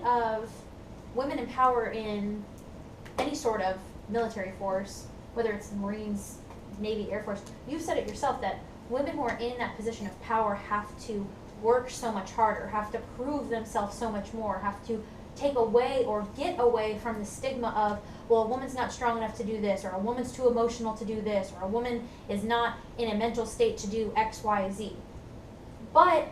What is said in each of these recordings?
any of women in power in any sort of military force, whether it's the Marines, Navy, Air Force, you've said it yourself that women who are in that position of power have to work so much harder, have to prove themselves so much more, have to take away or get away from the stigma of, well, a woman's not strong enough to do this, or a woman's too emotional to do this, or a woman is not in a mental state to do X, Y, Z. But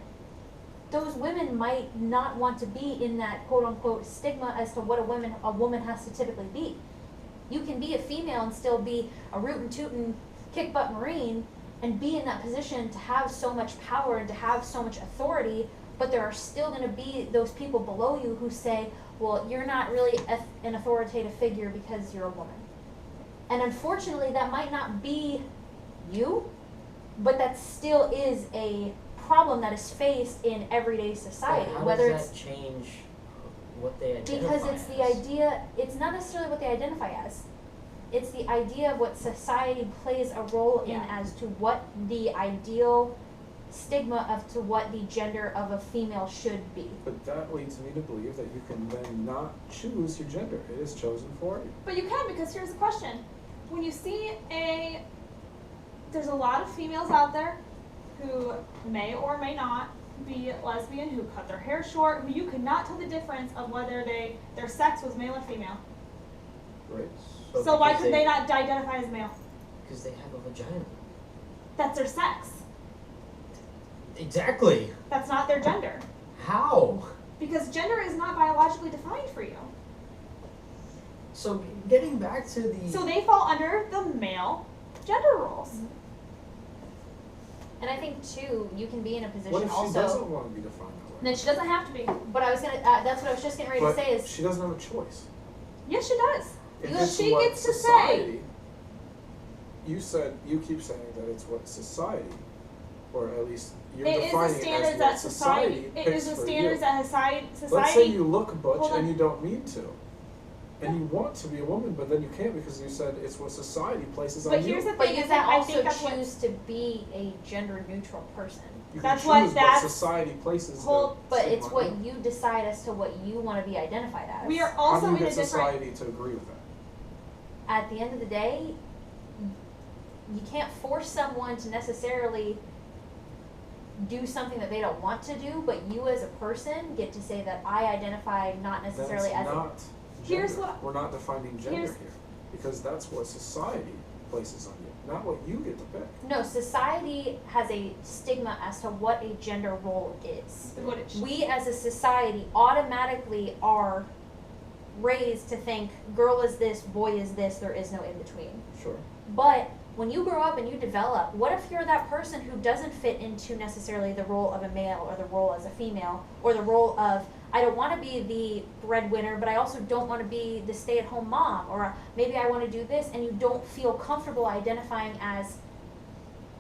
those women might not want to be in that quote-unquote stigma as to what a woman has to typically be. You can be a female and still be a rootin' tootin' kick-butt Marine and be in that position to have so much power and to have so much authority, but there are still going to be those people below you who say, well, you're not really an authoritative figure because you're a woman. And unfortunately, that might not be you, but that still is a problem that is faced in everyday society. How whether does that change what they identify because it's the as? idea, it's not necessarily what they identify as. It's the idea of what society plays a role in as to what the ideal stigma of to what the gender of a female should be. But that leads me to believe that you can then not choose your gender. It is chosen for you. But you can, because here's the question. When you see there's a lot of females out there who may or may not be lesbian, who cut their hair short, who you could not tell the difference of whether their sex was male or female. Right. So why could they not identify as male? Because they have a vagina. That's their sex. Exactly. That's not their gender. How? Because gender is not biologically defined for you. So getting back to the... So they fall under the male gender roles. Mm-hmm. And I think too, you can be in a position What if she also. doesn't want to be defined that way? Then she doesn't have to be. But I was gonna. That's what I was just getting ready But to say is. she doesn't have a choice. Yes, she does. If You- it's she what gets to say. society, you keep saying that it's what society, or at least you're It is the defining standards it as that what society. It picks is the for standards you. that society. Let's say you look butch Hold on. and you don't mean to. And you want to be a woman, but then you can't because you said it's what society places But on here's you. the But thing: you is can that I also think that's what. choose to be a gender neutral person. You that's can what- choose that's- society places. Hold- But stigma it's on what you. you decide as to what you want to be identified as. We are How also do you in a get different. society to agree with that? At the end of the day, you can't force someone to necessarily do something that they don't want to do, but you as a person get to say that I identify not necessarily That's as not Here's gender. what- We're not defining gender here's- here. Because that's what society places on you, not what you get to pick. No, society has a stigma as to what a gender role is. What it should- We as a society automatically are raised to think girl is this, boy is this, there is no in between. Sure. But when you grow up and you develop, what if you're that person who doesn't fit into necessarily the role of a male or the role as a female or the role of I don't want to be the breadwinner, but I also don't want to be the stay-at-home mom, or maybe I want to do this, and you don't feel comfortable identifying as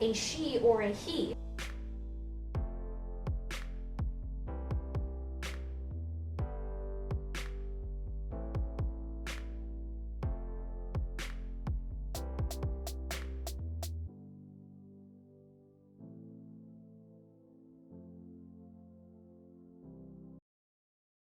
a she or a he.